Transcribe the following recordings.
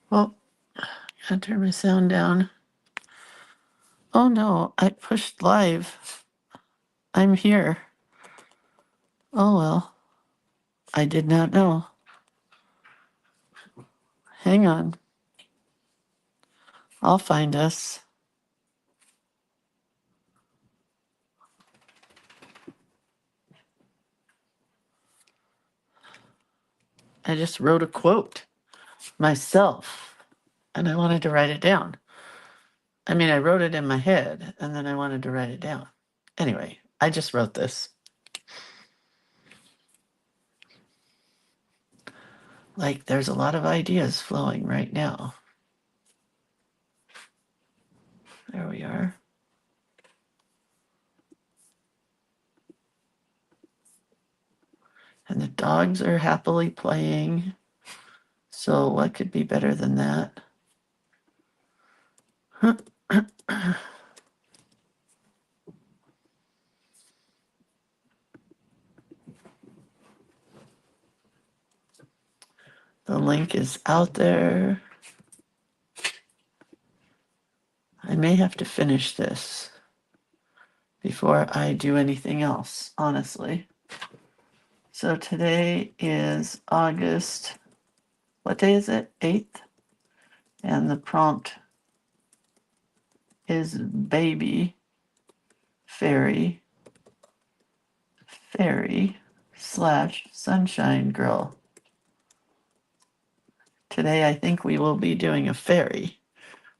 Well, I turn my sound down. Oh no, I pushed live. I'm here. Oh well, I did not know. Hang on. I'll find us. I just wrote a quote myself and I wanted to write it down. I mean, I wrote it in my head and then I wanted to write it down. Anyway, I just wrote this. Like, there's a lot of ideas flowing right now. There we are. And the dogs are happily playing. So what could be better than that? The link is out there. I may have to finish this before I do anything else, honestly. So today is August, what day is it? 8th? And the prompt is baby fairy / sunshine girl. Today I think we will be doing a fairy,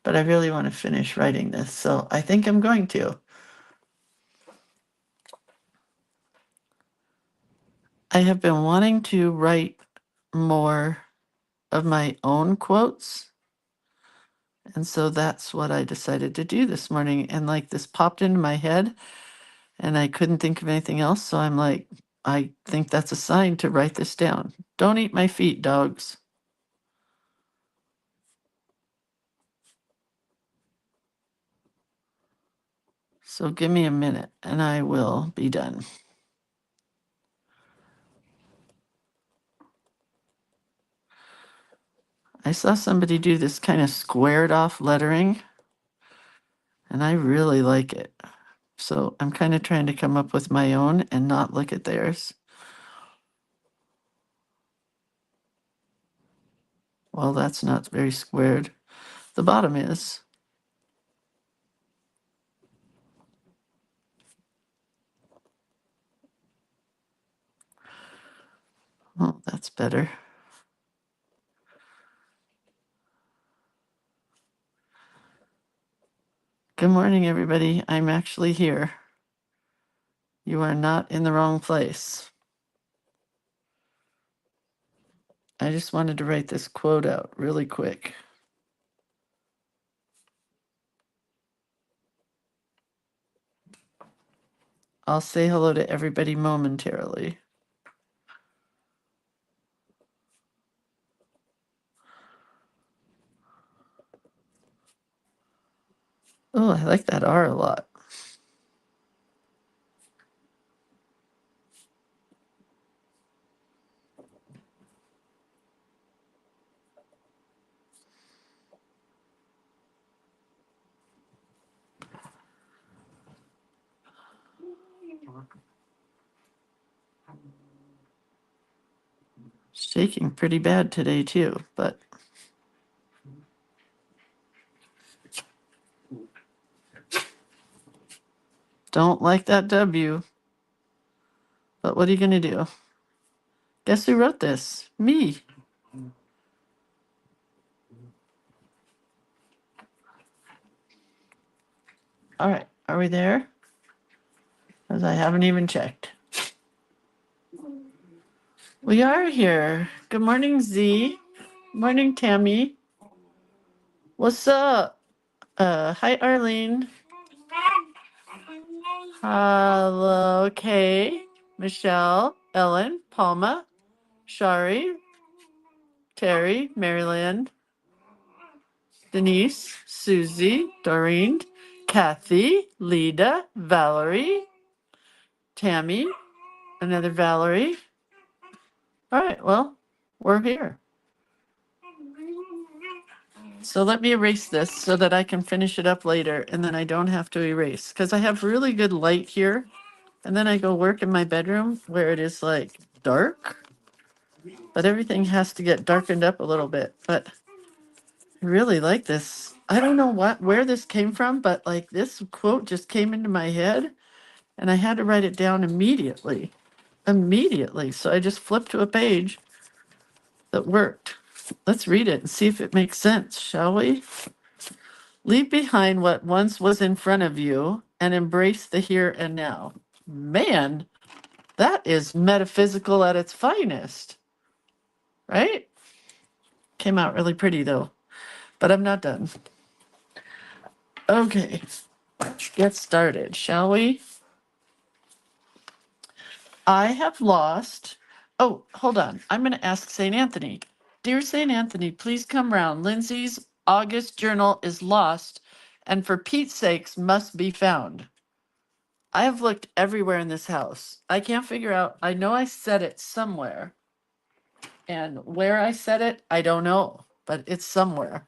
but I really want to finish writing this, so I think I'm going to. I have been wanting to write more of my own quotes, and so that's what I decided to do this morning. And like, this popped into my head and I couldn't think of anything else, so I'm like, I think that's a sign to write this down. Don't eat my feet, dogs. So give me a minute and I will be done. I saw somebody do this kind of squared off lettering and I really like it. So I'm kind of trying to come up with my own and not look at theirs. Well, that's not very squared. The bottom is. Oh, that's better. Good morning, everybody. I'm actually here. You are not in the wrong place. I just wanted to write this quote out really quick. I'll say hello to everybody momentarily. Oh, I like that R a lot. Shaking pretty bad today too, but don't like that W. But what are you gonna do? Guess who wrote this? Me. All right, are we there? Because I haven't even checked. We are here. Good morning, Z. Morning, Tammy. What's up? Hi, Arlene. Hello, Kay, Michelle, Ellen, Palma, Shari, Terry, Maryland, Denise, Susie, Doreen, Kathy, Lida, Valerie, Tammy, another Valerie. All right, well, we're here. So let me erase this so that I can finish it up later and then I don't have to erase because I have really good light here. And then I go work in my bedroom where it is like dark, but everything has to get darkened up a little bit. But I really like this. I don't know where this came from, but like this quote just came into my head and I had to write it down immediately. Immediately. So I just flipped to a page that worked. Let's read it and see if it makes sense, shall we? Leave behind what once was in front of you and embrace the here and now. Man, that is metaphysical at its finest, right? Came out really pretty though, but I'm not done. Okay, let's get started, shall we? I have lost. Oh, hold on. I'm going to ask St. Anthony. Dear St. Anthony, please come round. Lindsay's August journal is lost and for Pete's sakes must be found. I have looked everywhere in this house. I can't figure out. I know I said it somewhere. And where I said it, I don't know, but it's somewhere.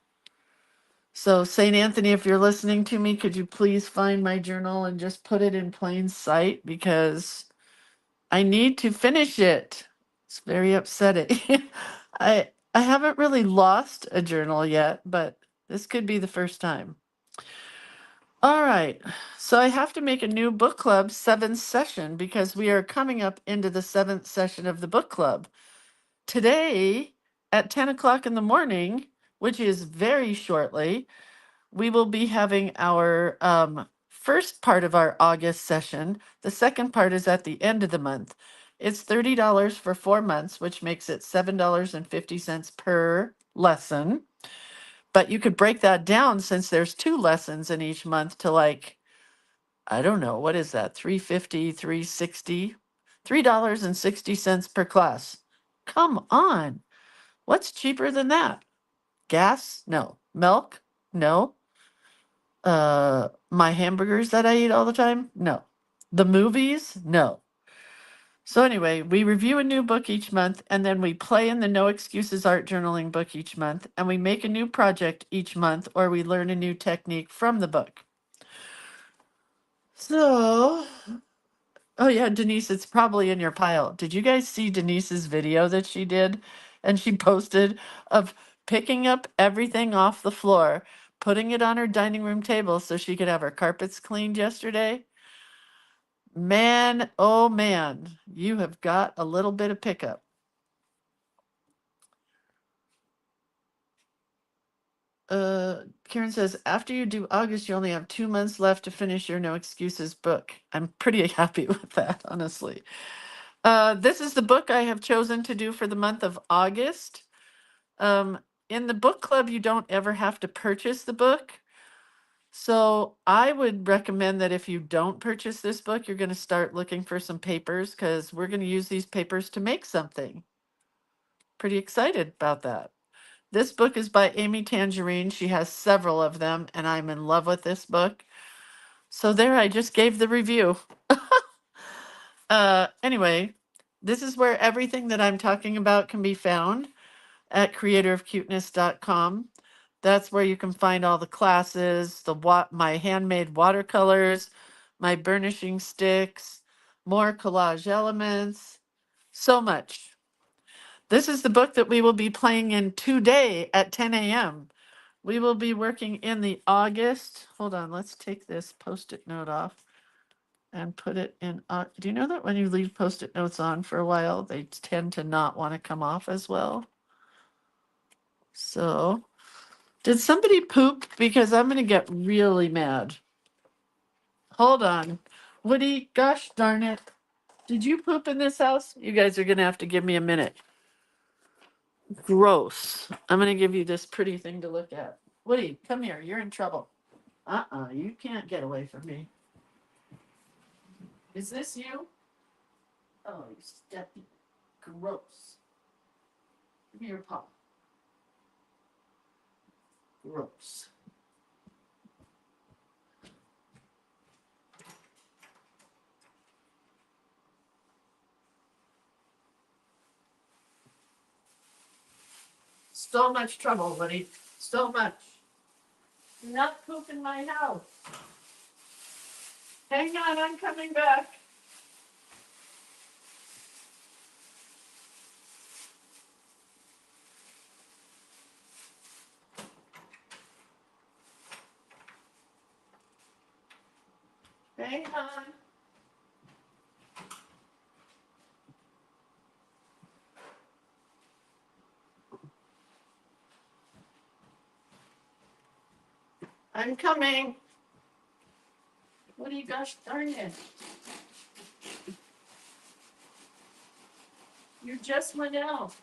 So, St. Anthony, if you're listening to me, could you please find my journal and just put it in plain sight because I need to finish it. It's very upsetting. I haven't really lost a journal yet, but this could be the first time. All right. So I have to make a new book club 7th session because we are coming up into the 7th session of the book club. Today at 10 o'clock in the morning, which is very shortly, we will be having our first part of our August session. The second part is at the end of the month. It's $30 for 4 months, which makes it $7.50 per lesson. But you could break that down since there's 2 lessons in each month to like, I don't know, what is that? $3.50, $3.60, $3.60 per class. Come on. What's cheaper than that? Gas? No. Milk? No. My hamburgers that I eat all the time? No. The movies? No. So anyway, we review a new book each month and then we play in the No Excuses Art Journaling book each month and we make a new project each month or we learn a new technique from the book. So, oh yeah, Denise, it's probably in your pile. Did you guys see Denise's video that she did and she posted of picking up everything off the floor, putting it on her dining room table so she could have her carpets cleaned yesterday? Man, oh man, you have got a little bit of pickup. Karen says, after you do August, you only have 2 months left to finish your No Excuses book. I'm pretty happy with that, honestly. This is the book I have chosen to do for the month of August. In the book club, you don't ever have to purchase the book. So I would recommend that if you don't purchase this book, you're going to start looking for some papers because we're going to use these papers to make something. Pretty excited about that. This book is by Amy Tangerine. She has several of them, and I'm in love with this book. So there, I just gave the review. Anyway, this is where everything that I'm talking about can be found at creatorofcuteness.com. That's where you can find all the classes, my handmade watercolors, my burnishing sticks, more collage elements, so much. This is the book that we will be playing in today at 10 a.m. We will be working in the August. Hold on, let's take this Post-it note off and put it in. Do you know that when you leave Post-it notes on for a while, they tend to not want to come off as well? So, did somebody poop? Because I'm going to get really mad. Hold on. Woody, gosh darn it. Did you poop in this house? You guys are going to have to give me a minute. Gross. I'm going to give you this pretty thing to look at. Woody, come here. You're in trouble. You can't get away from me. Is this you? Oh, you stepped. Gross. Give me your paw. Gross. So much trouble, buddy. So much. Do not poop in my house. Hang on, I'm coming back. Hang on. I'm coming. What do you gosh darn it? You just went out.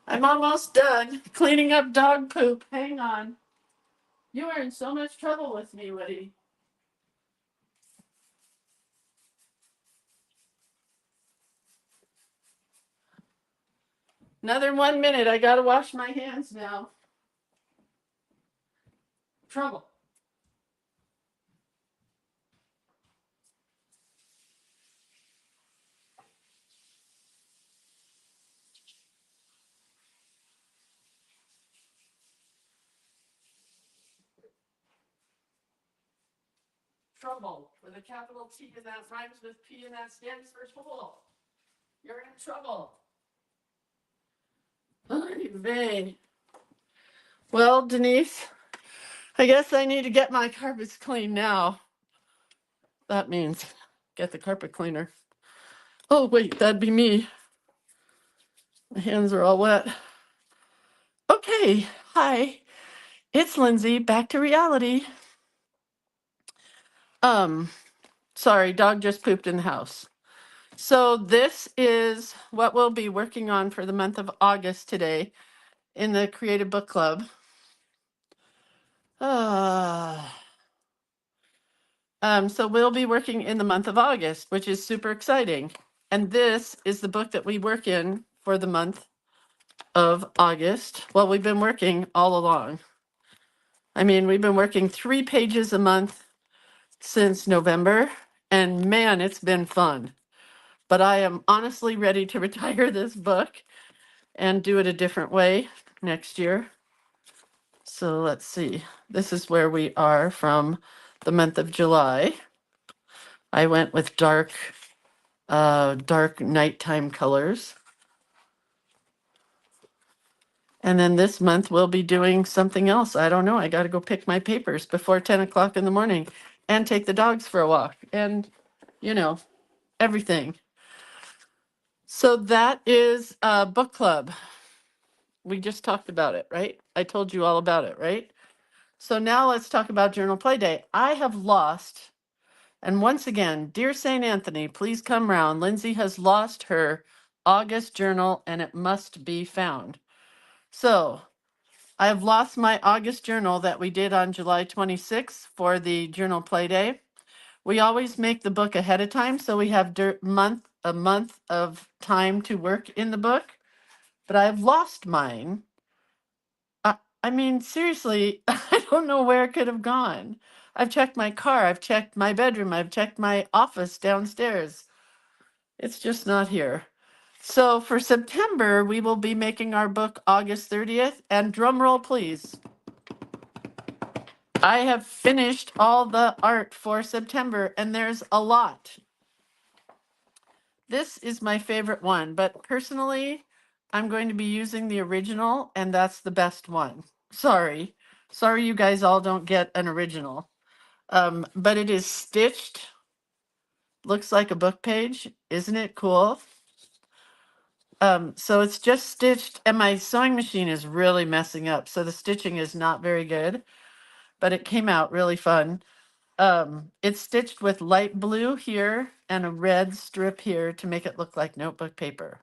I'm almost done cleaning up dog poop. Hang on. You are in so much trouble with me, Woody. Another 1 minute. I gotta wash my hands now. Trouble. Trouble with a capital T, and that rhymes with P, and that stands for tool. You're in trouble. Vey. Well, Denise, I guess I need to get my carpets clean now. That means get the carpet cleaner. Oh, wait, that'd be me. My hands are all wet. Okay, hi, it's Lindsay, back to reality. Sorry, dog just pooped in the house. So this is what we'll be working on for the month of August today in the Creative Book Club. So we'll be working in the month of August, which is super exciting. And this is the book that we work in for the month of August. Well, we've been working all along. I mean, we've been working 3 pages a month since November, and man, it's been fun. But I am honestly ready to retire this book and do it a different way next year. So let's see. This is where we are from the month of July. I went with dark nighttime colors. And then this month we'll be doing something else. I don't know. I got to go pick my papers before 10 o'clock in the morning and take the dogs for a walk and, you know, everything. So that is a book club. We just talked about it, right? I told you all about it, right? So now let's talk about Journal Play Day. I have lost, and once again, dear St. Anthony, please come round. Lindsay has lost her August journal and it must be found. So I have lost my August journal that we did on July 26th for the Journal Play Day. We always make the book ahead of time, so we have a month of time to work in the book. But I've lost mine. I mean, seriously, I don't know where it could have gone. I've checked my car, I've checked my bedroom, I've checked my office downstairs. It's just not here. So for September, we will be making our book August 30th, and drum roll, please. I have finished all the art for September, and there's a lot. This is my favorite one, but personally, I'm going to be using the original, and that's the best one. Sorry you guys all don't get an original. But it is stitched. Looks like a book page. Isn't it cool? So it's just stitched, and my sewing machine is really messing up, so the stitching is not very good, but it came out really fun. It's stitched with light blue here and a red strip here to make it look like notebook paper.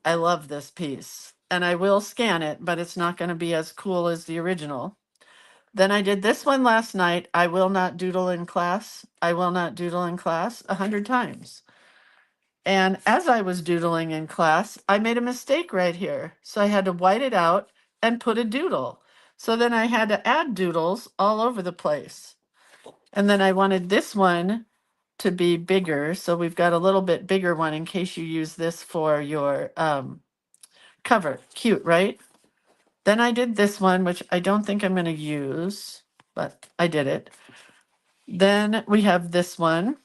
I love this piece. and I will scan it, but it's not going to be as cool as the original. Then I did this one last night. I will not doodle in class. I will not doodle in class 100 times. And as I was doodling in class, I made a mistake right here. So I had to white it out and put a doodle. So then I had to add doodles all over the place. And then I wanted this one to be bigger. So we've got a little bit bigger one in case you use this for your cover. Cute, right? Then I did this one, which I don't think I'm going to use, but I did it. Then we have this one.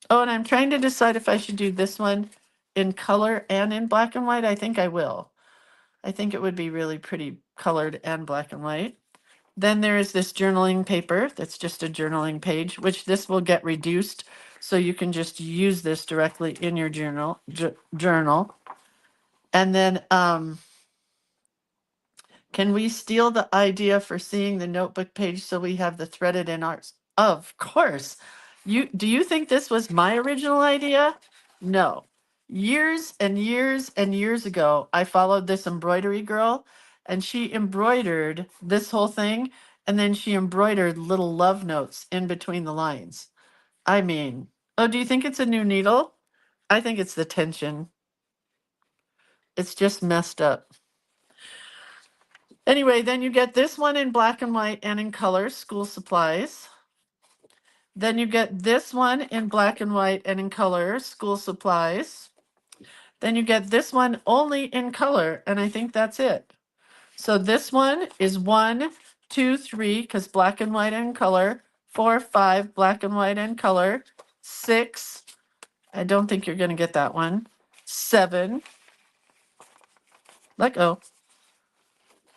Oh, and I'm trying to decide if I should do this one in color and in black and white. I think I will. I think it would be really pretty colored and black and white. Then there is this journaling paper that's just a journaling page, which this will get reduced. So you can just use this directly in your journal. And then can we steal the idea for seeing the notebook page so we have the threaded in ours? Of course. Do you think this was my original idea? No. Years and years and years ago, I followed this embroidery girl and she embroidered this whole thing and then she embroidered little love notes in between the lines. I mean, oh, do you think it's a new needle? I think it's the tension. It's just messed up. Anyway, then you get this one in black and white and in color, school supplies. Then you get this one in black and white and in color, school supplies. Then you get this one only in color, and I think that's it. So this one is 1, 2, 3, because black and white and color. 4, 5, black and white and color. 6, I don't think you're going to get that one. 7, let go.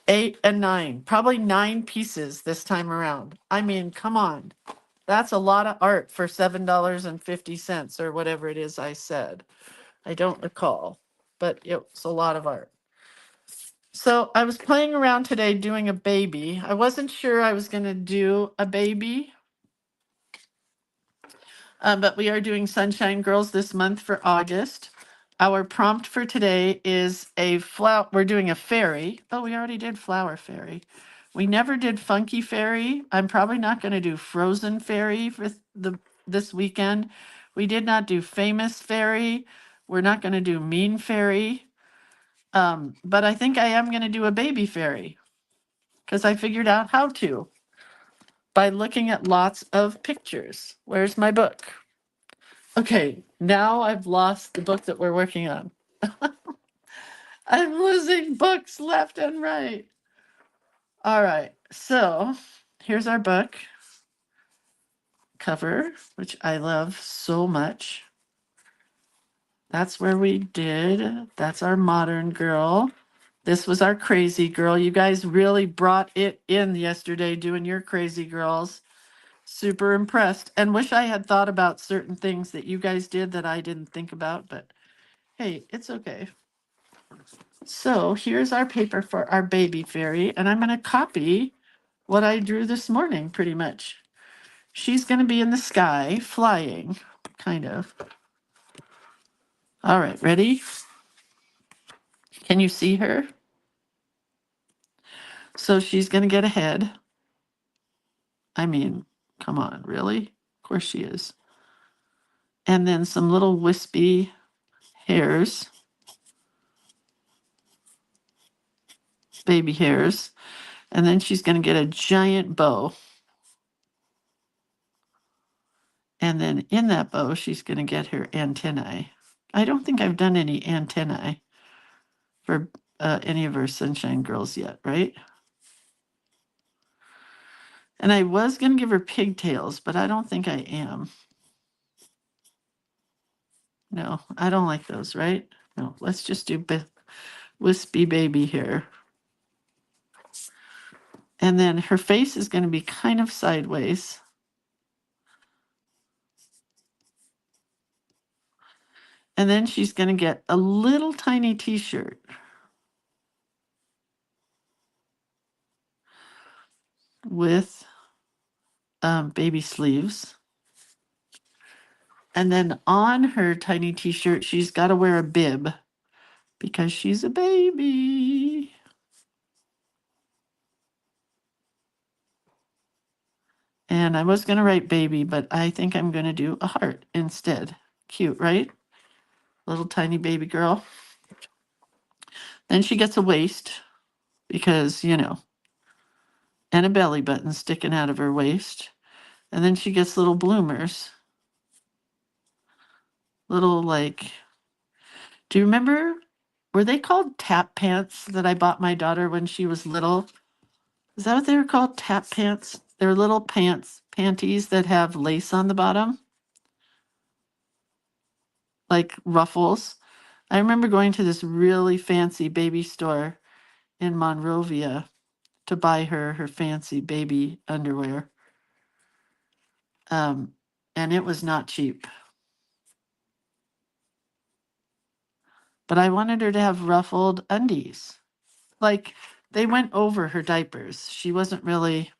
8 and 9, probably 9 pieces this time around. I mean, come on. That's a lot of art for $7.50 or whatever it is I said. I don't recall, but it's a lot of art. So I was playing around today doing a baby. I wasn't sure I was going to do a baby, but we are doing Sunshine Girls this month for August. Our prompt for today is a flower. We're doing a fairy. Oh, we already did flower fairy. We never did funky fairy. I'm probably not going to do frozen fairy for this weekend. We did not do famous fairy. We're not going to do mean fairy. But I think I am going to do a baby fairy because I figured out how to by looking at lots of pictures. Where's my book? Okay, now I've lost the book that we're working on. I'm losing books left and right. All right, so here's our book cover, which I love so much. That's where we did. That's our modern girl. This was our crazy girl. You guys really brought it in yesterday doing your crazy girls. Super impressed and wish I had thought about certain things that you guys did that I didn't think about, but hey, it's okay. So here's our paper for our baby fairy, and I'm going to copy what I drew this morning pretty much. She's going to be in the sky flying, kind of. All right, ready? Can you see her? So she's going to get ahead. I mean, come on, really? Of course she is. And then some little wispy hairs, baby hairs. And then she's going to get a giant bow. And then in that bow, she's going to get her antennae. I don't think I've done any antennae for any of our Sunshine Girls yet, right? And I was going to give her pigtails, but I don't think I am. No, I don't like those, right? No, let's just do wispy baby hair. And then her face is going to be kind of sideways. And then she's going to get a little tiny t-shirt with baby sleeves. And then on her tiny t-shirt, she's got to wear a bib. because she's a baby. And I was going to write baby, but I think I'm going to do a heart instead. Cute, right? Little tiny baby girl. Then she gets a waist because, you know, and a belly button sticking out of her waist. And then she gets little bloomers. Little, like, do you remember, were they called tap pants that I bought my daughter when she was little? Is that what they were called? Tap pants? They're little panties that have lace on the bottom, like ruffles. I remember going to this really fancy baby store in Monrovia to buy her fancy baby underwear. And it was not cheap. But I wanted her to have ruffled undies. Like, they went over her diapers. She wasn't really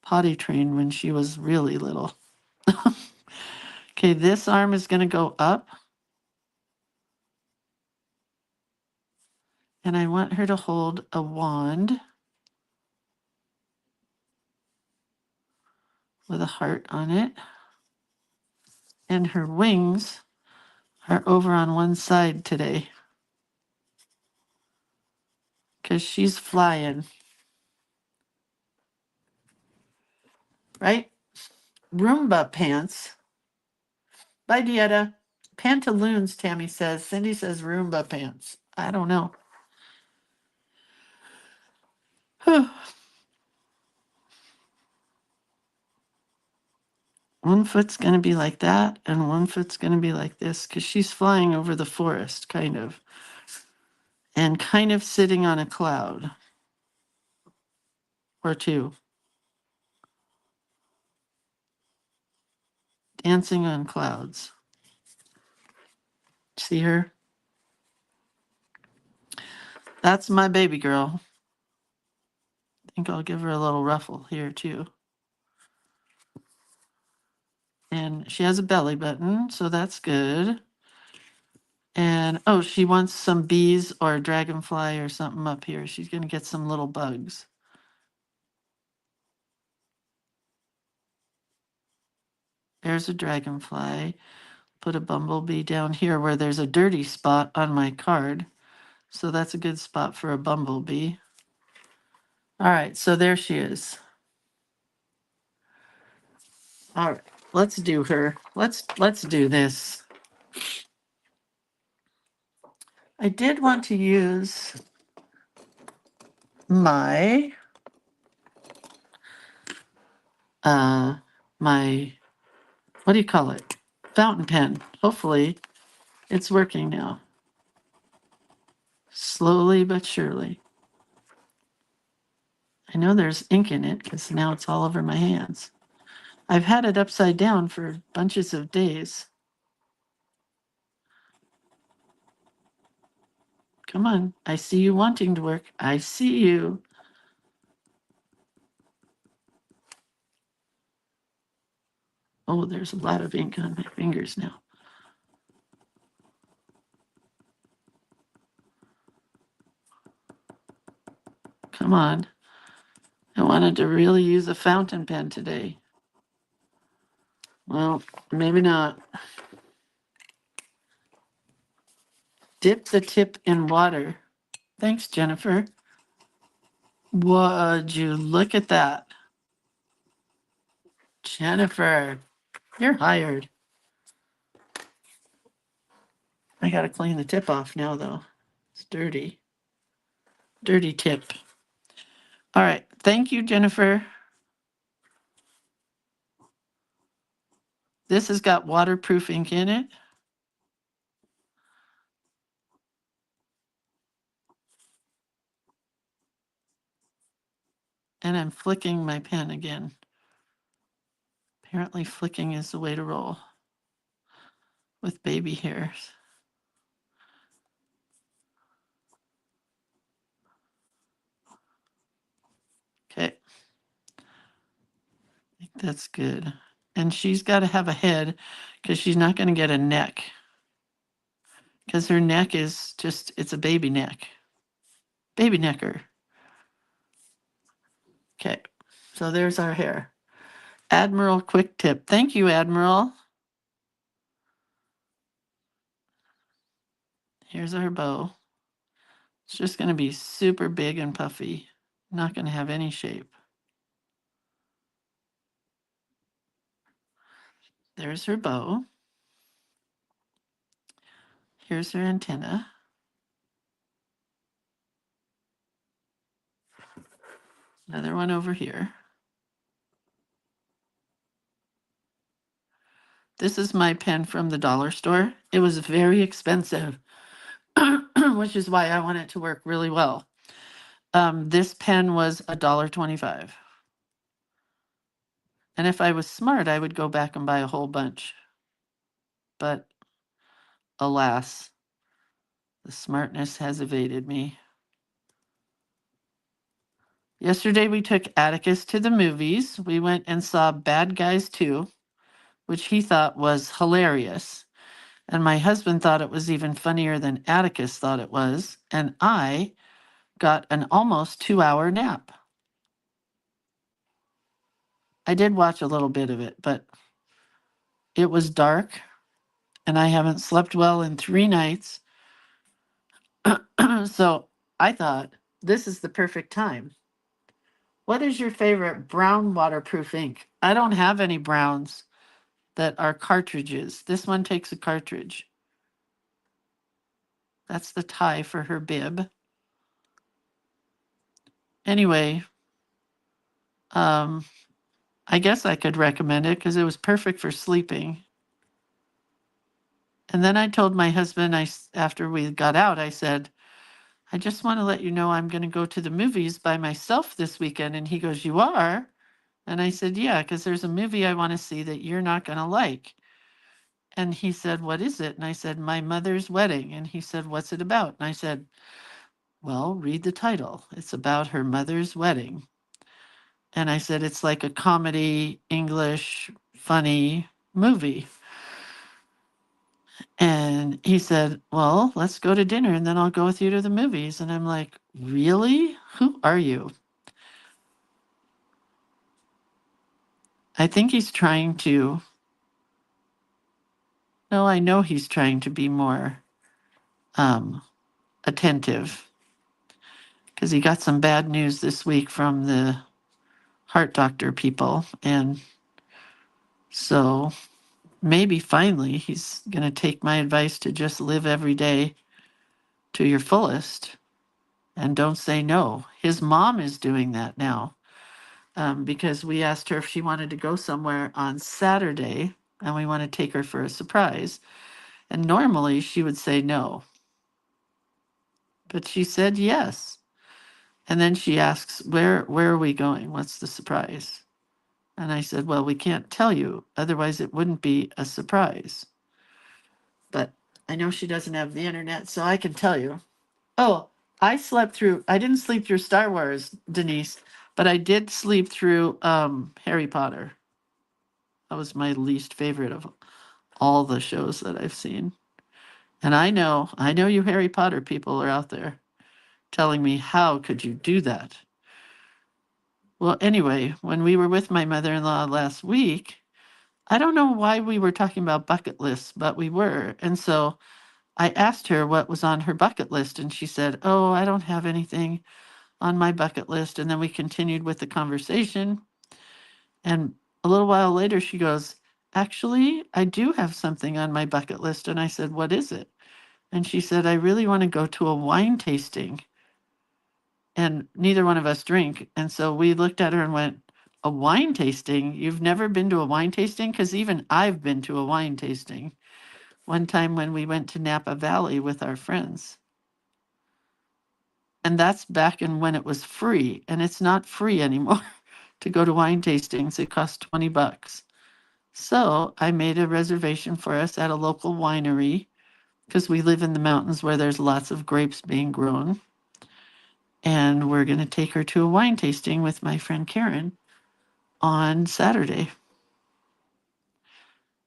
potty trained when she was really little. Okay, this arm is going to go up. And I want her to hold a wand with a heart on it. And her wings are over on one side today because she's flying. Right? Roomba pants. Bye, Dieta. Pantaloons, Tammy says. Cindy says Roomba pants. I don't know. One foot's going to be like that, and one foot's going to be like this because she's flying over the forest, kind of, and kind of sitting on a cloud or two, dancing on clouds. See her? That's my baby girl. I think I'll give her a little ruffle here, too. And she has a belly button, so that's good. And, oh, she wants some bees or a dragonfly or something up here. She's going to get some little bugs. There's a dragonfly. Put a bumblebee down here where there's a dirty spot on my card. So that's a good spot for a bumblebee. All right, so there she is. All right, let's do her. Let's do this. I did want to use my my, what do you call it? Fountain pen. Hopefully it's working now. Slowly but surely. I know there's ink in it because now it's all over my hands. I've had it upside down for bunches of days. Come on, I see you wanting to work. I see you. Oh, there's a lot of ink on my fingers now. Come on. I wanted to really use a fountain pen today. Well, maybe not. Dip the tip in water. Thanks, Jennifer. Would you look at that? Jennifer, you're hired. I gotta clean the tip off now, though. It's dirty. Dirty tip. All right. Thank you, Jennifer. This has got waterproof ink in it. And I'm flicking my pen again. Apparently flicking is the way to roll with baby hairs. Okay. I think that's good. And she's got to have a head because she's not going to get a neck. because her neck is just, it's a baby neck. Baby necker. Okay, so there's our hair. Admiral quick tip. Thank you, Admiral. Here's our bow. It's just going to be super big and puffy. Not going to have any shape. There's her bow. Here's her antenna. Another one over here. This is my pen from the dollar store. It was very expensive, which is why I want it to work really well. This pen was $1.25. And if I was smart, I would go back and buy a whole bunch. But alas, the smartness has evaded me. Yesterday, we took Atticus to the movies. We went and saw Bad Guys 2, which he thought was hilarious. And my husband thought it was even funnier than Atticus thought it was. And I got an almost 2-hour nap. I did watch a little bit of it, but it was dark and I haven't slept well in 3 nights. So I thought this is the perfect time. What is your favorite brown waterproof ink? I don't have any browns that are cartridges. This one takes a cartridge. That's the tie for her bib. Anyway, I guess I could recommend it because it was perfect for sleeping. And then I told my husband, after we got out, I said, I just want to let you know I'm going to go to the movies by myself this weekend. And he goes, you are? And I said, yeah, because there's a movie I want to see that you're not going to like. And he said, what is it? And I said, My Mother's Wedding. And he said, what's it about? And I said, well, read the title. It's about her mother's wedding. And I said, it's like a comedy, English, funny movie. And he said, well, let's go to dinner and then I'll go with you to the movies. And I'm like, really? Who are you? I think he's trying to, no, I know he's trying to be more attentive because he got some bad news this week from the heart doctor people. And so maybe finally he's going to take my advice to just live every day to your fullest and don't say no. His mom is doing that now because we asked her if she wanted to go somewhere on Saturday and we want to take her for a surprise. And normally she would say no, but she said yes. And then she asks, where are we going? What's the surprise? And I said, well, we can't tell you. Otherwise, it wouldn't be a surprise. But I know she doesn't have the internet, so I can tell you. Oh, I didn't sleep through Star Wars, Denise, but I did sleep through Harry Potter. That was my least favorite of all the shows that I've seen. And I know you Harry Potter people are out there telling me, how could you do that? Well, anyway, when we were with my mother-in-law last week, I don't know why we were talking about bucket lists, but we were. And so I asked her what was on her bucket list, and she said, oh, I don't have anything on my bucket list. And then we continued with the conversation. And a little while later, she goes, actually, I do have something on my bucket list. And I said, what is it? And she said, I really want to go to a wine tasting. And neither one of us drink. And so we looked at her and went, a wine tasting? You've never been to a wine tasting? Because even I've been to a wine tasting. One time when we went to Napa Valley with our friends. And that's back in when it was free. And it's not free anymore to go to wine tastings. It costs $20. So I made a reservation for us at a local winery because we live in the mountains where there's lots of grapes being grown. And we're going to take her to a wine tasting with my friend Karen on Saturday.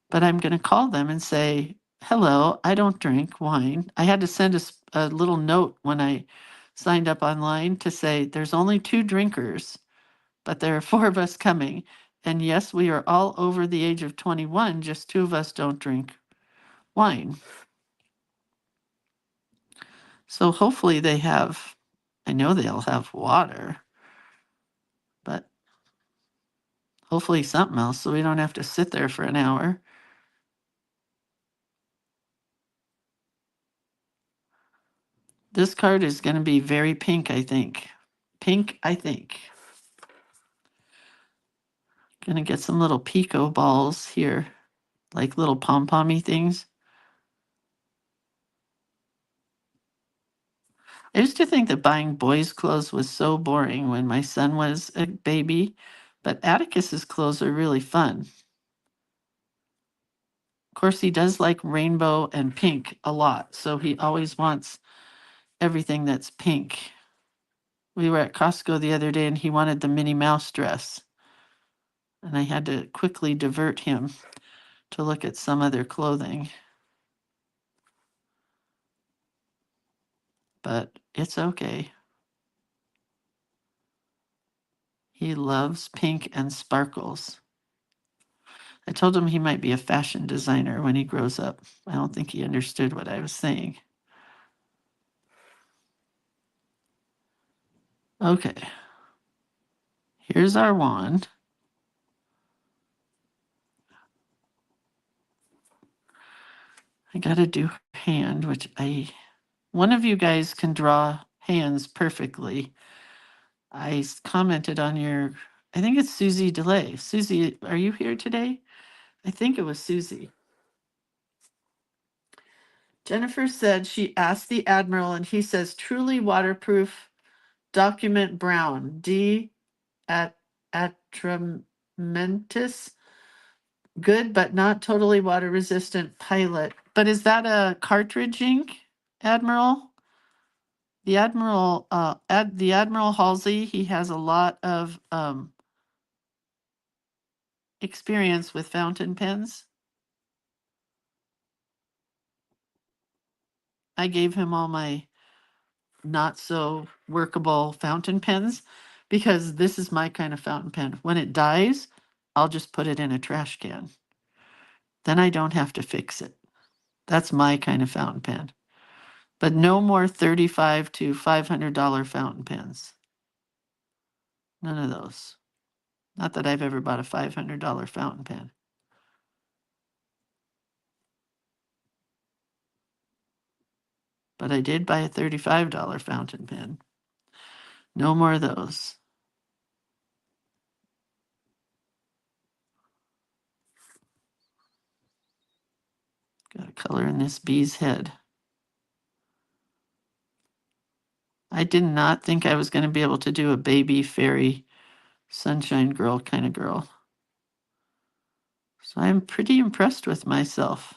But I'm going to call them and say, Hello, I don't drink wine. I had to send a little note when I signed up online to say there's only 2 drinkers, but there are 4 of us coming. And yes, we are all over the age of 21, just 2 of us don't drink wine. So hopefully they have, I know they'll have water, but hopefully something else so we don't have to sit there for an hour. This card is going to be very pink, I think. Pink, I think. Gonna get some little Pico balls here, like little pom-pommy things. I used to think that buying boys' clothes was so boring when my son was a baby, but Atticus's clothes are really fun. Of course, he does like rainbow and pink a lot, so he always wants everything that's pink. We were at Costco the other day and he wanted the Minnie Mouse dress. And I had to quickly divert him to look at some other clothing. But it's okay. He loves pink and sparkles. I told him he might be a fashion designer when he grows up. I don't think he understood what I was saying. Okay. Here's our wand. I gotta do hand, which one of you guys can draw hands perfectly. I commented on I think it's Susie DeLay. Susie, are you here today? I think it was Susie. Jennifer said she asked the Admiral and he says truly waterproof document brown, D at atramentis, good but not totally water resistant pilot. But is that a cartridge ink, Admiral? The Admiral Halsey, he has a lot of experience with fountain pens. I gave him all my not so workable fountain pens because this is my kind of fountain pen. When it dies, I'll just put it in a trash can. Then I don't have to fix it. That's my kind of fountain pen. But no more $35 to $500 fountain pens. None of those. Not that I've ever bought a $500 fountain pen. But I did buy a $35 fountain pen. No more of those. Got a color in this bee's head. I did not think I was going to be able to do a baby fairy sunshine girl kind of girl. So I'm pretty impressed with myself.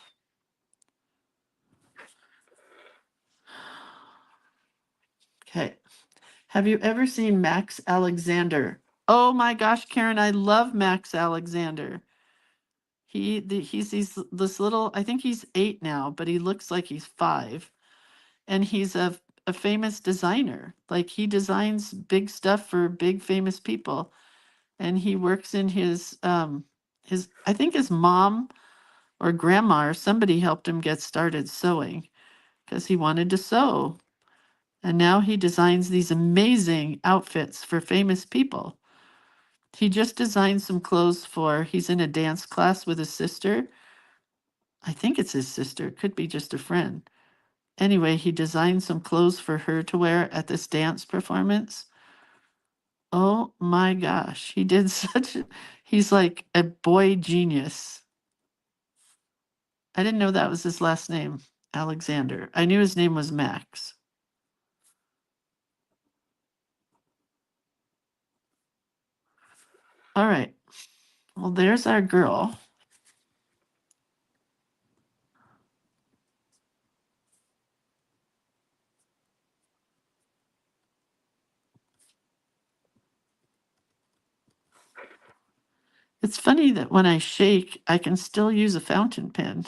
Okay. Have you ever seen Max Alexander? Oh my gosh, Karen, I love Max Alexander. He's this little, I think he's 8 now, but he looks like he's 5. And he's a famous designer. Like he designs big stuff for big famous people. And he works in his I think his mom or grandma or somebody helped him get started sewing because he wanted to sew. And now he designs these amazing outfits for famous people. He just designed some clothes he's in a dance class with his sister. I think it's his sister, could be just a friend. Anyway, he designed some clothes for her to wear at this dance performance. Oh my gosh, he did he's like a boy genius. I didn't know that was his last name, Alexander. I knew his name was Max. All right. Well, there's our girl. It's funny that when I shake, I can still use a fountain pen.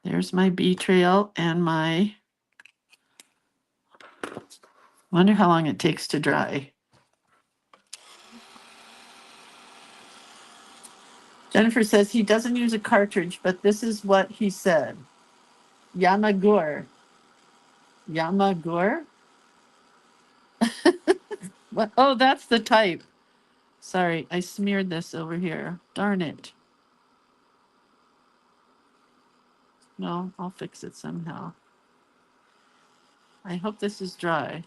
There's my bee trail and my, wonder how long it takes to dry. Jennifer says he doesn't use a cartridge, but this is what he said. Yamagur. Yamagur? What? Oh, that's the type. Sorry, I smeared this over here. Darn it. No, I'll fix it somehow. I hope this is dry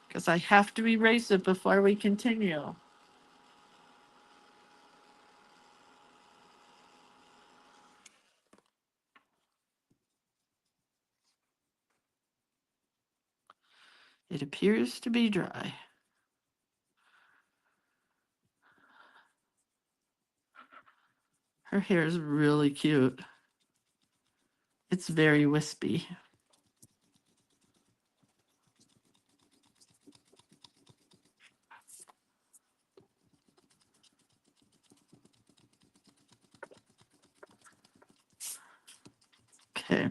because I have to erase it before we continue. It appears to be dry. Her hair is really cute. It's very wispy. Okay.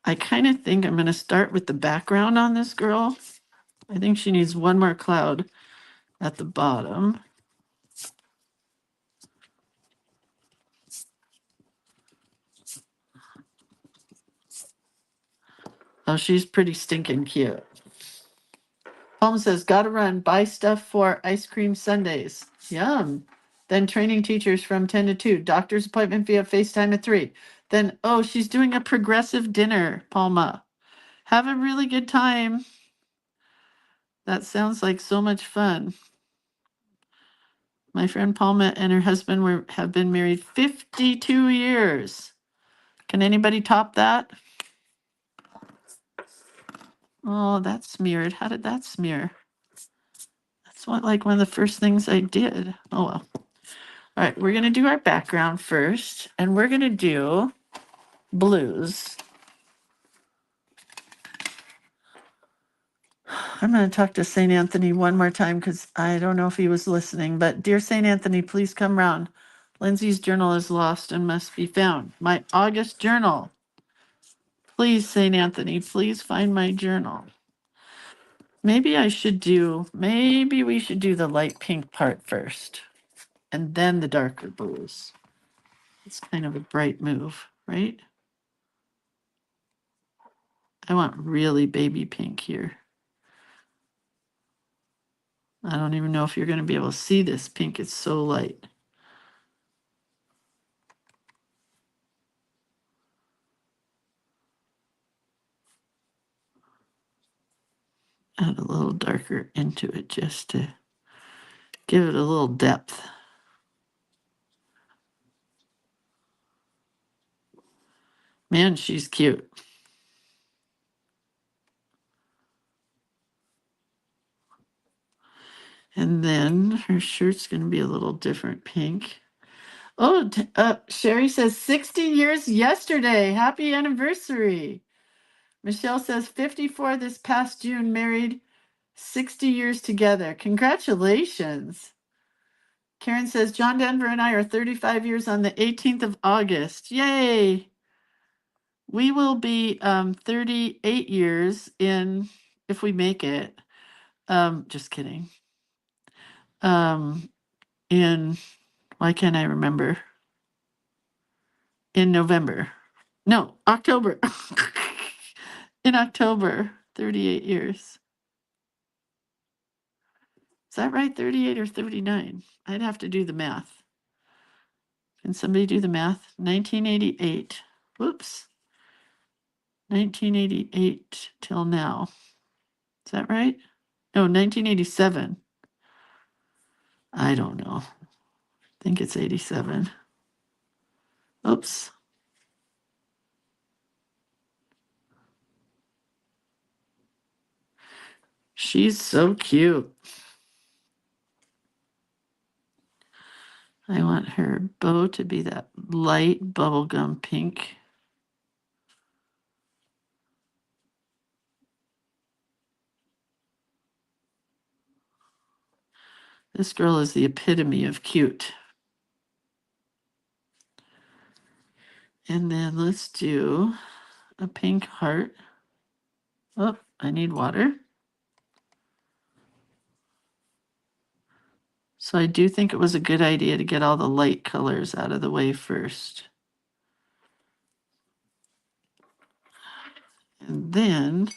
I kind of think I'm going to start with the background on this girl. I think she needs one more cloud at the bottom. Oh, she's pretty stinking cute. Holmes says, gotta run, buy stuff for ice cream sundaes. Yum. Then training teachers from 10 to 2. Doctor's appointment via FaceTime at 3. Then, oh, she's doing a progressive dinner, Palma. Have a really good time. That sounds like so much fun. My friend Palma and her husband have been married 52 years. Can anybody top that? Oh, that's smeared. How did that smear? That's like one of the first things I did. Oh well. All right, we're gonna do our background first, and we're gonna do blues. I'm gonna talk to St. Anthony one more time because I don't know if he was listening, but dear St. Anthony, please come round. Lindsay's journal is lost and must be found. My August journal. Please, St. Anthony, please find my journal. Maybe we should do the light pink part first and then the darker blues. It's kind of a bright move, right? I want really baby pink here. I don't even know if you're going to be able to see this pink. It's so light. Add a little darker into it just to give it a little depth. Man, she's cute. And then her shirt's going to be a little different pink. Oh, Sherry says 60 years yesterday. Happy anniversary. Michelle says 54 this past June, married 60 years together. Congratulations. Karen says John Denver and I are 35 years on the 18th of August. Yay. We will be 38 years if we make it. Just kidding. In, why can't I remember? In November. No, October. In October, 38 years. Is that right? 38 or 39? I'd have to do the math. Can somebody do the math? 1988. Whoops. 1988 till now. Is that right? No, 1987. I don't know. I think it's 87. Oops. She's so cute. I want her bow to be that light bubblegum pink. This girl is the epitome of cute. And then let's do a pink heart. Oh, I need water. So I do think it was a good idea to get all the light colors out of the way first. And then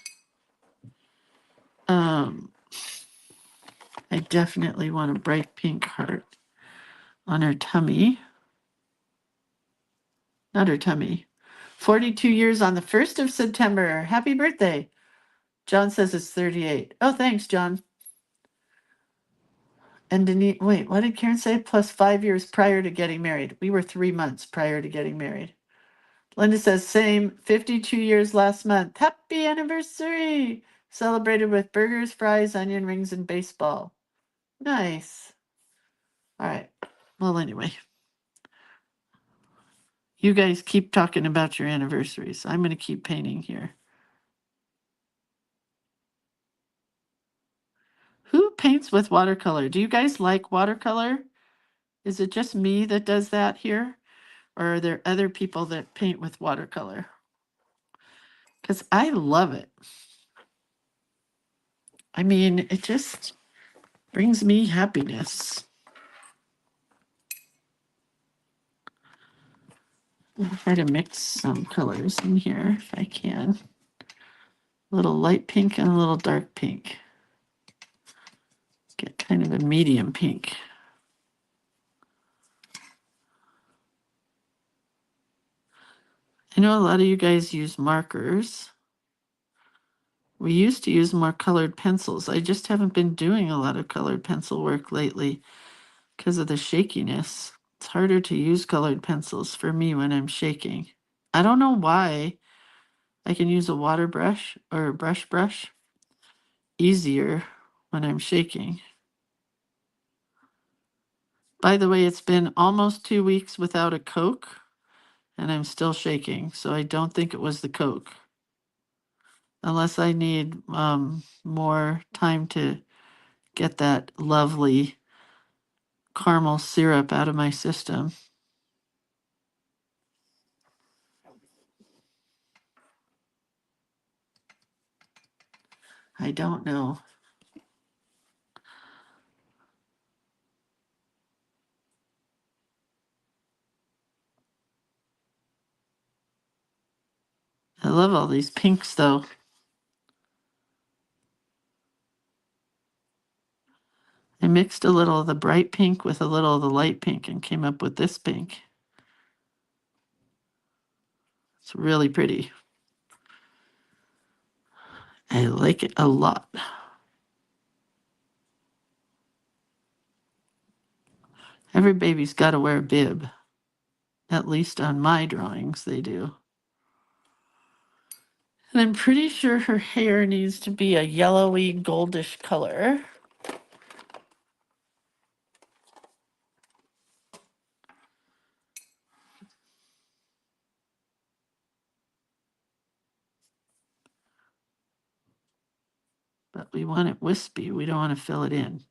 I definitely want a bright pink heart on her tummy. Not her tummy. 42 years on the 1st of September. Happy birthday. John says it's 38. Oh, thanks, John. And Denise, wait, what did Karen say? Plus 5 years prior to getting married. We were 3 months prior to getting married. Linda says, same, 52 years last month. Happy anniversary. Celebrated with burgers, fries, onion rings, and baseball. Nice. All right. Well, anyway, you guys keep talking about your anniversaries. I'm going to keep painting here. Who paints with watercolor? Do you guys like watercolor? Is it just me that does that here? Or are there other people that paint with watercolor? Because I love it. I mean, it just brings me happiness. I'll try to mix some colors in here if I can. A little light pink and a little dark pink. Get kind of a medium pink. I know a lot of you guys use markers. We used to use more colored pencils. I just haven't been doing a lot of colored pencil work lately because of the shakiness. It's harder to use colored pencils for me when I'm shaking. I don't know why. I can use a water brush or a brush easier when I'm shaking. By the way, it's been almost 2 weeks without a Coke, and I'm still shaking, so I don't think it was the Coke. Unless I need more time to get that lovely caramel syrup out of my system. I don't know. I love all these pinks, though. I mixed a little of the bright pink with a little of the light pink and came up with this pink. It's really pretty. I like it a lot. Every baby's got to wear a bib. At least on my drawings, they do. And I'm pretty sure her hair needs to be a yellowy, goldish color. But we want it wispy. We don't want to fill it in.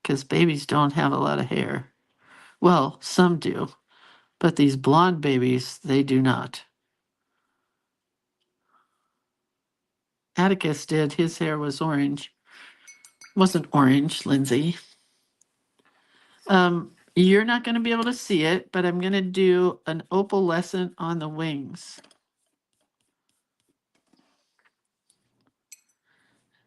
Because babies don't have a lot of hair. Well, some do. But these blonde babies, they do not. Atticus did. His hair was orange. Wasn't orange, Lindsay. You're not going to be able to see it, but I'm going to do an opalescent on the wings.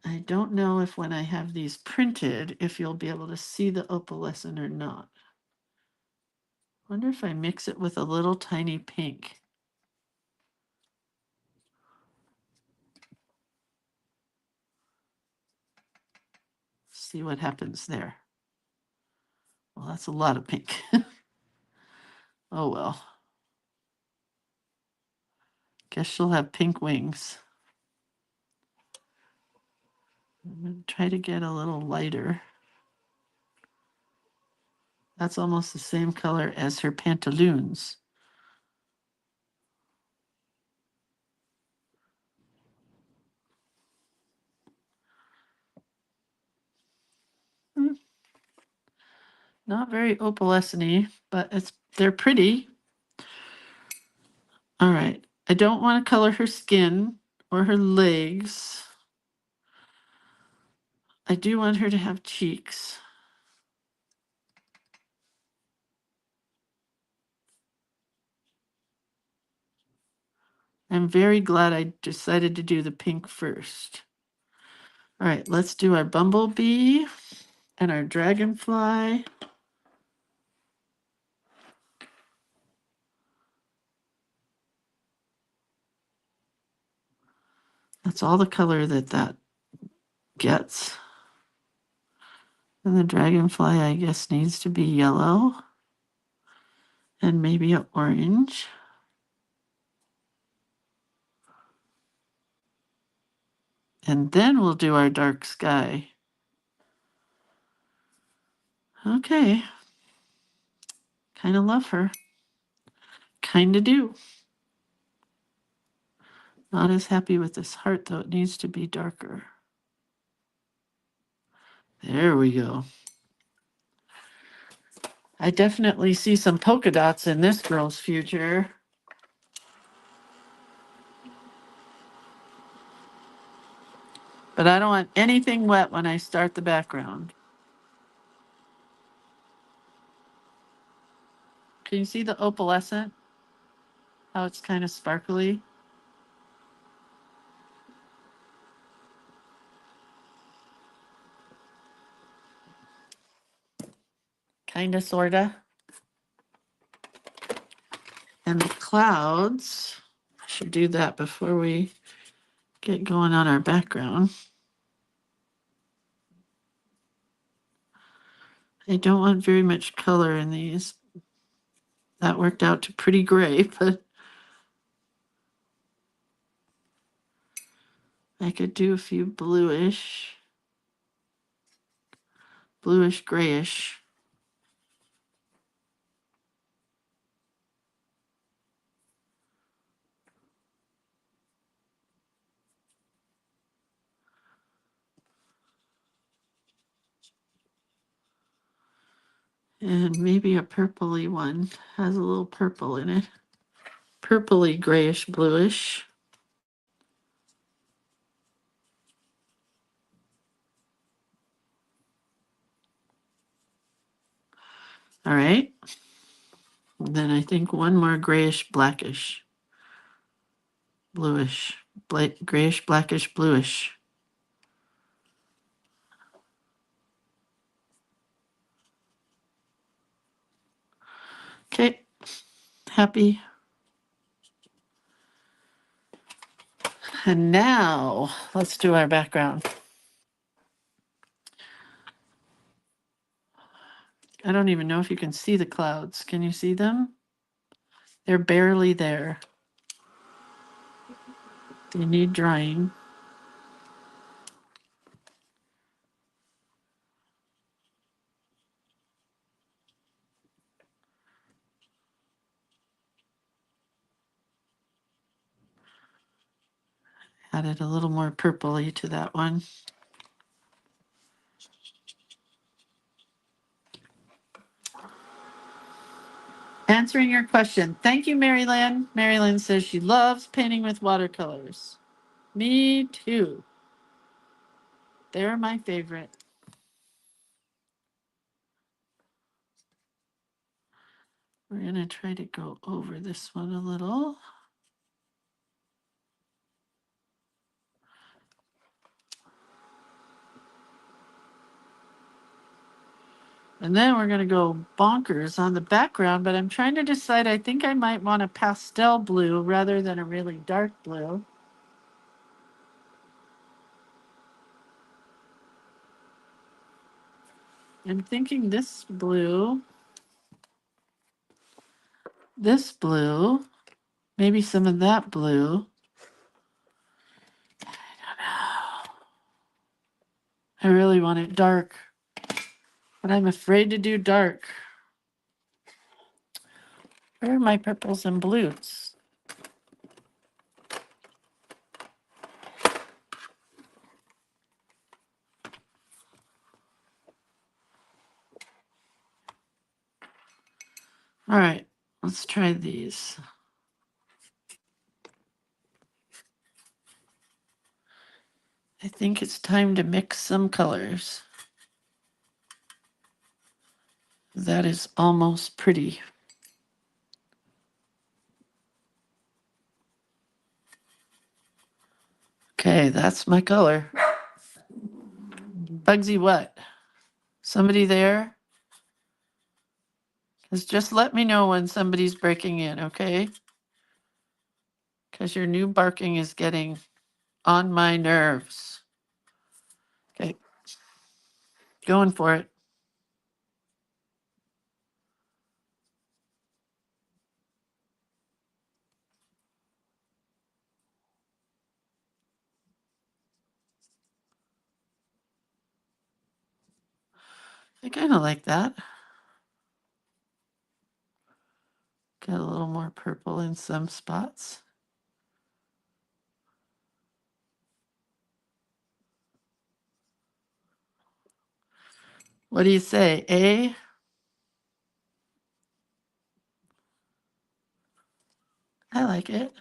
I don't know if when I have these printed, if you'll be able to see the opalescent or not. Wonder if I mix it with a little tiny pink. See what happens there. Well, that's a lot of pink. Oh well. Guess she'll have pink wings. I'm going to try to get a little lighter. That's almost the same color as her pantaloons. Not very opalescent-y, but they're pretty. All right. I don't want to color her skin or her legs. I do want her to have cheeks. I'm very glad I decided to do the pink first. All right, let's do our bumblebee and our dragonfly. That's all the color that gets. And the dragonfly, I guess, needs to be yellow and maybe an orange. And then we'll do our dark sky. Okay. Kind of love her. Kind of do. Not as happy with this heart, though. It needs to be darker. There we go. I definitely see some polka dots in this girl's future. But I don't want anything wet when I start the background. Can you see the opalescent? How it's kind of sparkly? Kind of, sort of. And the clouds, I should do that before we get going on our background. I don't want very much color in these. That worked out to pretty gray, but I could do a few bluish, grayish. And maybe a purpley one has a little purple in it. Purpley, grayish, bluish. All right. And then I think one more grayish, blackish, bluish, grayish, blackish, bluish. Okay. Happy. And now let's do our background. I don't even know if you can see the clouds. Can you see them? They're barely there. They need drying. Added a little more purpley to that one. Answering your question. Thank you, Mary Lynn. Mary Lynn says she loves painting with watercolors. Me too. They're my favorite. We're going to try to go over this one a little. And then we're going to go bonkers on the background, but I'm trying to decide. I think I might want a pastel blue rather than a really dark blue. I'm thinking this blue, maybe some of that blue. I don't know. I really want it dark, but I'm afraid to do dark. Where are my purples and blues? All right, let's try these. I think it's time to mix some colors. That is almost pretty. Okay, that's my color. Bugsy, what? Somebody there? Just let me know when somebody's breaking in, okay? Because your new barking is getting on my nerves. Okay, going for it. I kind of like that. Got a little more purple in some spots. What do you say, A? I like it.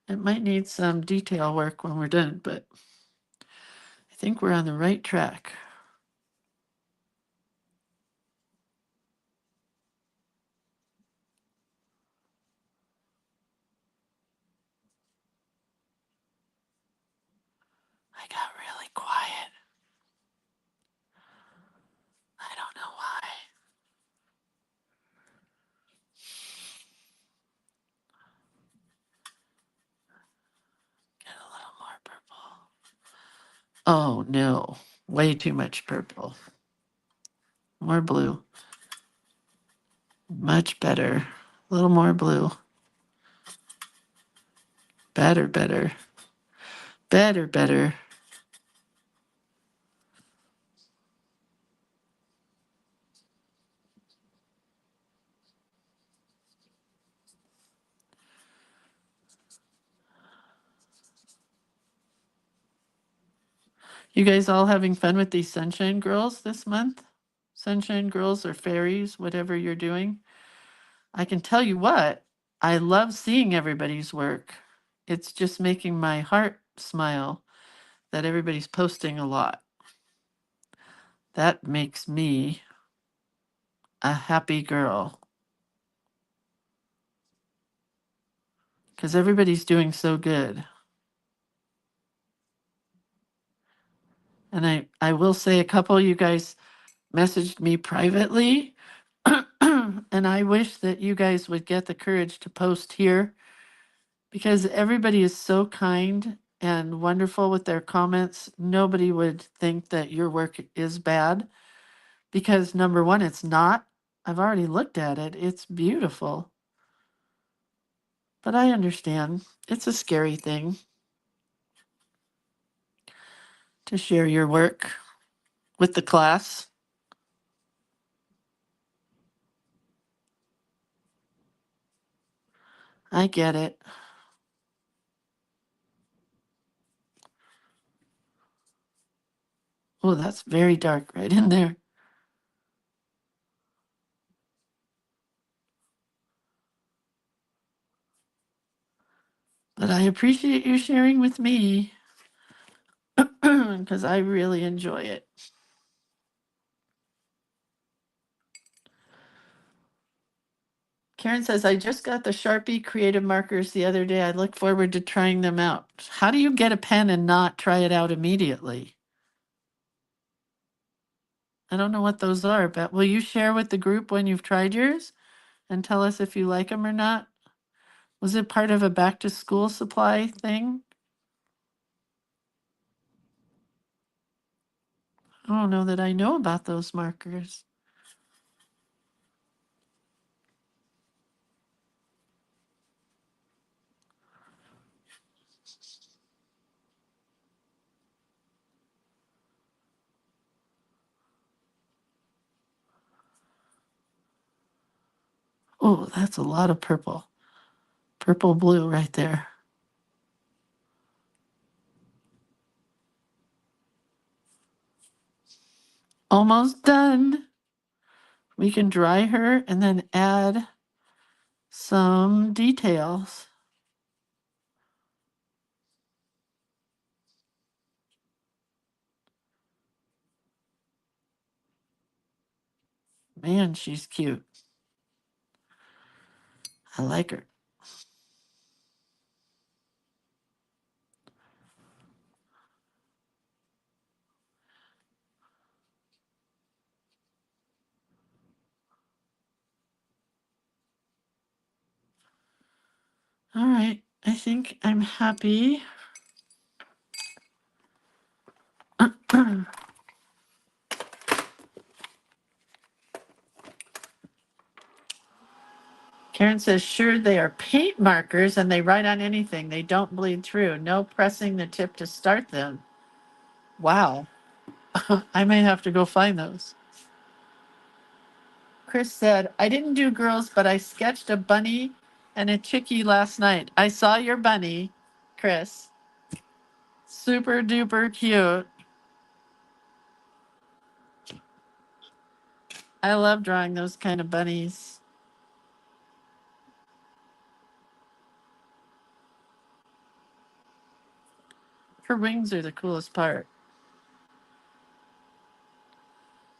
It might need some detail work when we're done, but I think we're on the right track. I got really quiet. I don't know why. Get a little more purple. Oh no, way too much purple. More blue. Much better. A little more blue. Better, better. Better, better. You guys all having fun with these sunshine girls this month? Sunshine girls or fairies, whatever you're doing. I can tell you what, I love seeing everybody's work. It's just making my heart smile that everybody's posting a lot. That makes me a happy girl because everybody's doing so good. And I will say a couple of you guys messaged me privately, and I wish that you guys would get the courage to post here because everybody is so kind and wonderful with their comments. Nobody would think that your work is bad because number one, it's not. I've already looked at it. It's beautiful. But I understand. It's a scary thing to share your work with the class. I get it. Oh, that's very dark right in there. But I appreciate you sharing with me because I really enjoy it. Karen says, I just got the Sharpie creative markers the other day. I look forward to trying them out. How do you get a pen and not try it out immediately? I don't know what those are, but will you share with the group when you've tried yours and tell us if you like them or not? Was it part of a back to school supply thing? I don't know that I know about those markers. Oh, that's a lot of purple. Purple blue right there. Almost done. we can dry her and then add some details. Man, she's cute. I like her. All right, I think I'm happy. Karen says, sure, they are paint markers and they write on anything. They don't bleed through. No pressing the tip to start them. Wow. I may have to go find those. Chris said, I didn't do girls, but I sketched a bunny and a chickie last night. I saw your bunny, Chris. Super duper cute. I love drawing those kind of bunnies. Her wings are the coolest part.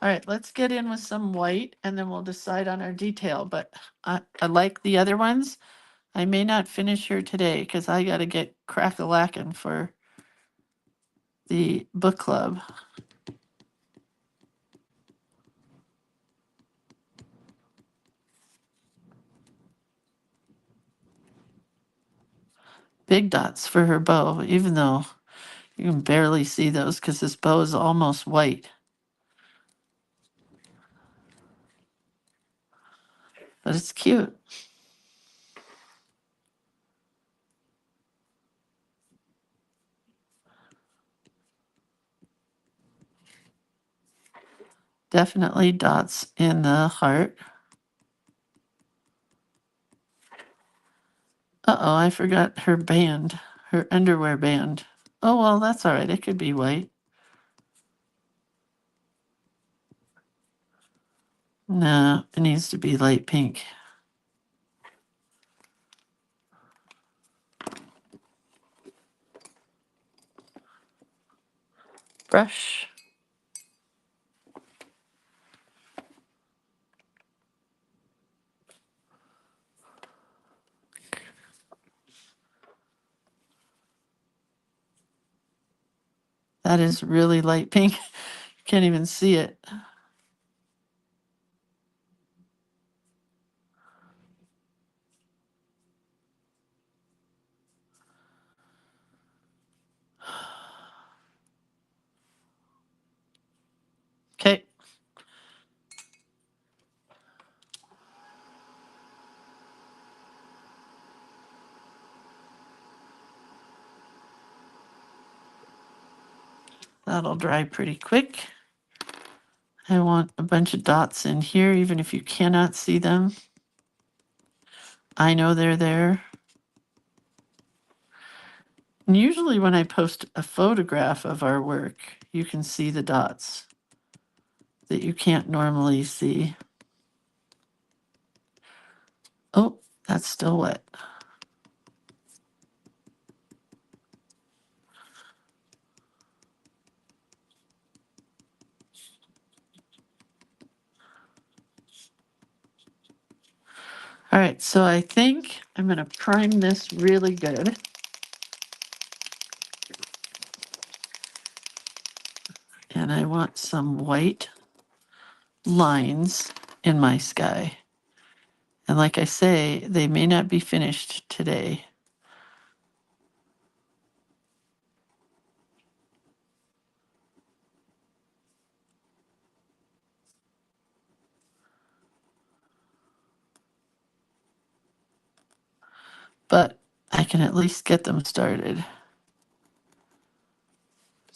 All right, let's get in with some white and then we'll decide on our detail. But I like the other ones. I may not finish her today because I got to get crack-a-lackin' for the book club. Big dots for her bow, even though you can barely see those because this bow is almost white. But it's cute. Definitely dots in the heart. Uh-oh, I forgot her band, her underwear band. Oh, well, that's all right. It could be white. No, it needs to be light pink. Brush. That is really light pink. Can't even see it. Okay. That'll dry pretty quick. I want a bunch of dots in here, even if you cannot see them. I know they're there. And usually when I post a photograph of our work, you can see the dots that you can't normally see. Oh, that's still wet. All right, so I think I'm going to prime this really good. And I want some white lines in my sky. And like I say, they may not be finished today. But I can at least get them started.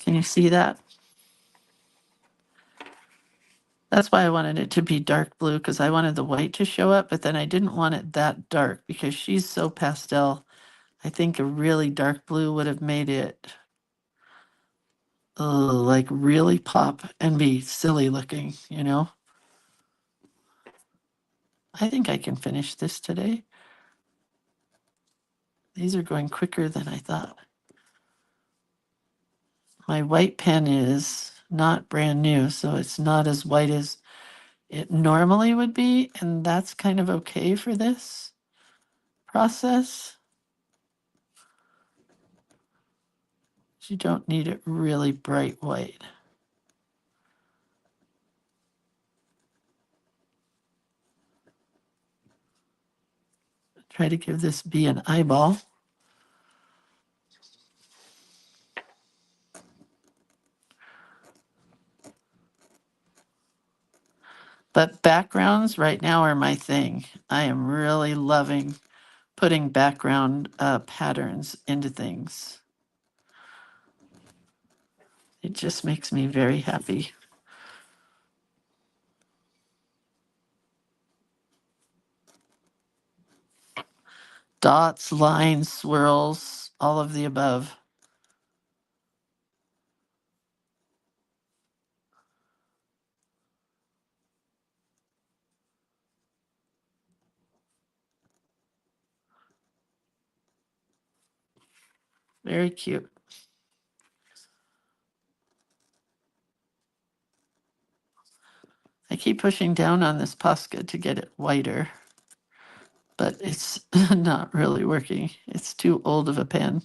Can you see that? That's why I wanted it to be dark blue, because I wanted the white to show up, but then I didn't want it that dark because she's so pastel. I think a really dark blue would have made it like really pop and be silly looking, you know? I think I can finish this today. These are going quicker than I thought. My white pen is not brand new, so it's not as white as it normally would be, and that's kind of okay for this process. You don't need it really bright white. Try to give this bee an eyeball. But backgrounds right now are my thing. I am really loving putting background patterns into things. It just makes me very happy. Dots, lines, swirls, all of the above. Very cute. I keep pushing down on this Posca to get it whiter, but it's not really working. It's too old of a pen.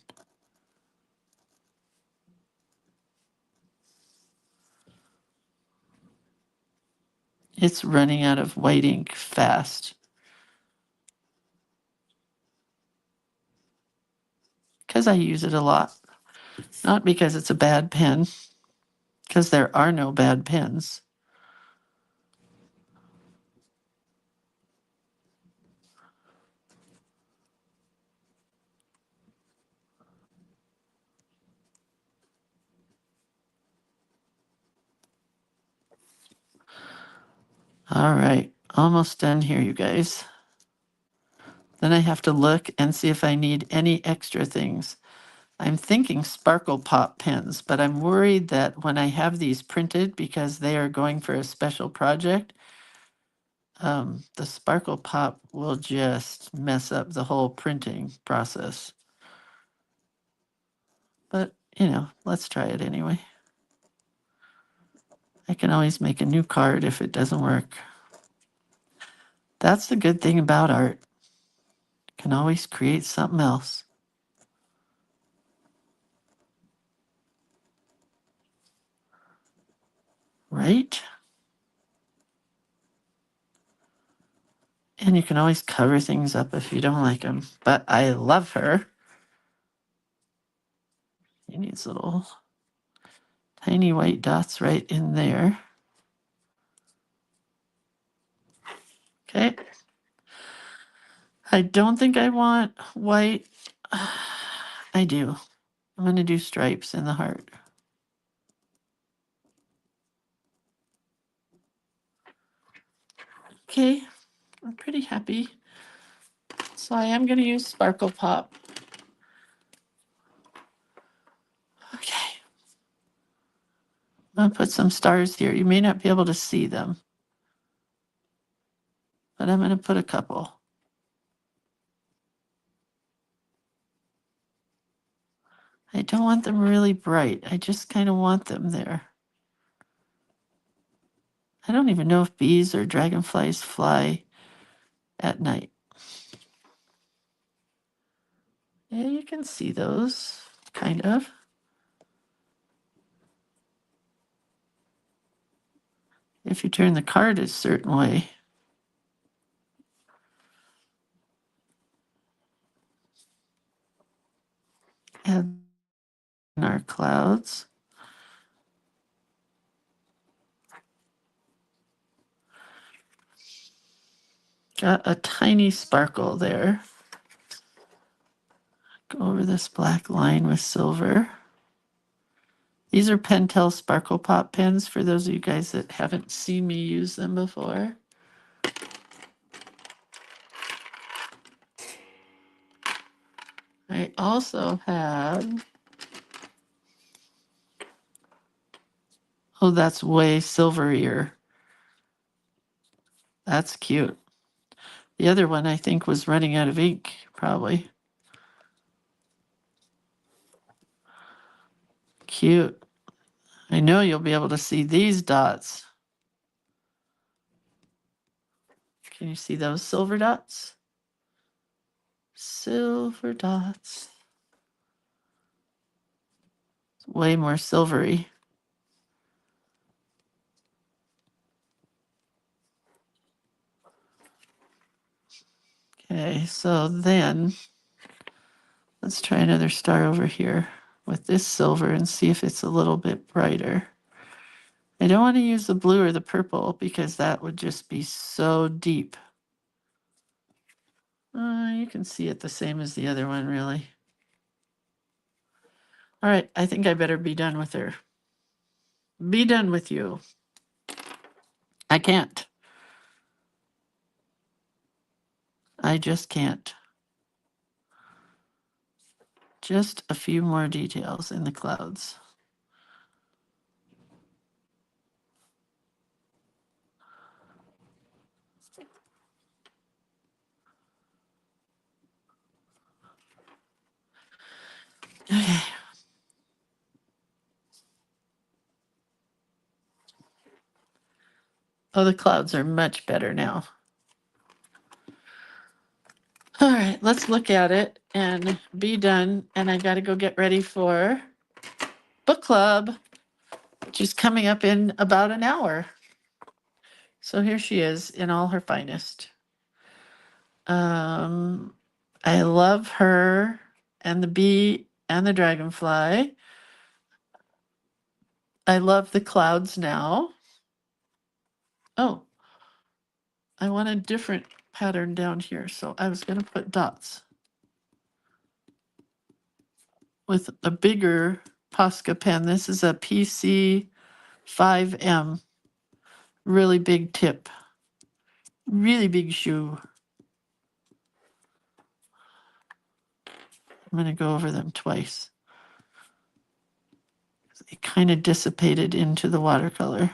It's running out of white ink fast. Because I use it a lot. Not because it's a bad pen, because there are no bad pens. All right, almost done here, you guys. Then I have to look and see if I need any extra things. I'm thinking Sparkle Pop pens, but I'm worried that when I have these printed, because they are going for a special project, the Sparkle Pop will just mess up the whole printing process. But, you know, let's try it anyway. I can always make a new card if it doesn't work. That's the good thing about art. You can always create something else. Right? And you can always cover things up if you don't like them. But I love her. He needs little tiny white dots right in there. Okay. I don't think I want white. I do. I'm going to do stripes in the heart. Okay. I'm pretty happy. So I am going to use Sparkle Pop. Okay. I'm going to put some stars here. You may not be able to see them, but I'm going to put a couple. I don't want them really bright. I just kind of want them there. I don't even know if bees or dragonflies fly at night. Yeah, you can see those, kind of. If you turn the card a certain way. And our clouds. Got a tiny sparkle there. Go over this black line with silver. These are Pentel Sparkle Pop pens for those of you guys that haven't seen me use them before. I also have, oh, that's way silverier. That's cute. The other one, I think, was running out of ink, probably. Cute. I know you'll be able to see these dots. Can you see those silver dots? Silver dots. It's way more silvery. Okay, so then let's try another star over here with this silver and see if it's a little bit brighter. I don't want to use the blue or the purple because that would just be so deep. You can see it the same as the other one, really. All right, I think I better be done with her. Be done with you. I can't. I just can't. Just a few more details in the clouds. Okay. Oh, the clouds are much better now. All right, let's look at it and be done. And I got to go get ready for book club, which is coming up in about an hour. So here she is in all her finest. I love her and the bee and the dragonfly. I love the clouds now. Oh, I want a different pattern down here. So I was going to put dots with a bigger Posca pen. This is a PC 5M. Really big tip. Really big shoe. I'm going to go over them twice. They kind of dissipated into the watercolor.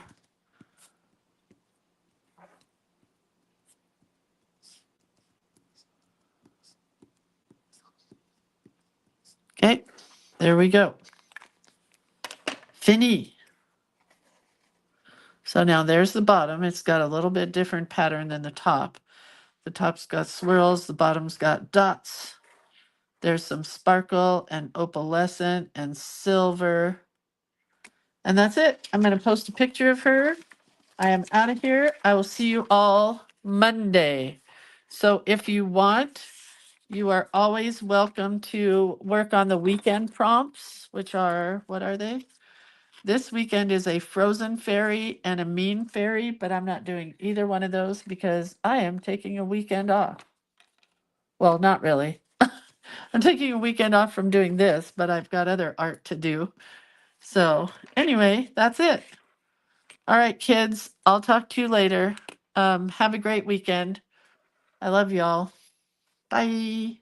Okay, there we go. Fini. So now there's the bottom. It's got a little bit different pattern than the top. The top's got swirls, the bottom's got dots. There's some sparkle and opalescent and silver. And that's it. I'm going to post a picture of her. I am out of here. I will see you all Monday. So if you want, you are always welcome to work on the weekend prompts, which are, what are they? This weekend is a frozen fairy and a mean fairy, but I'm not doing either one of those because I am taking a weekend off. Well, not really. I'm taking a weekend off from doing this, but I've got other art to do. So anyway, that's it. All right, kids, I'll talk to you later. Have a great weekend. I love y'all. Bye.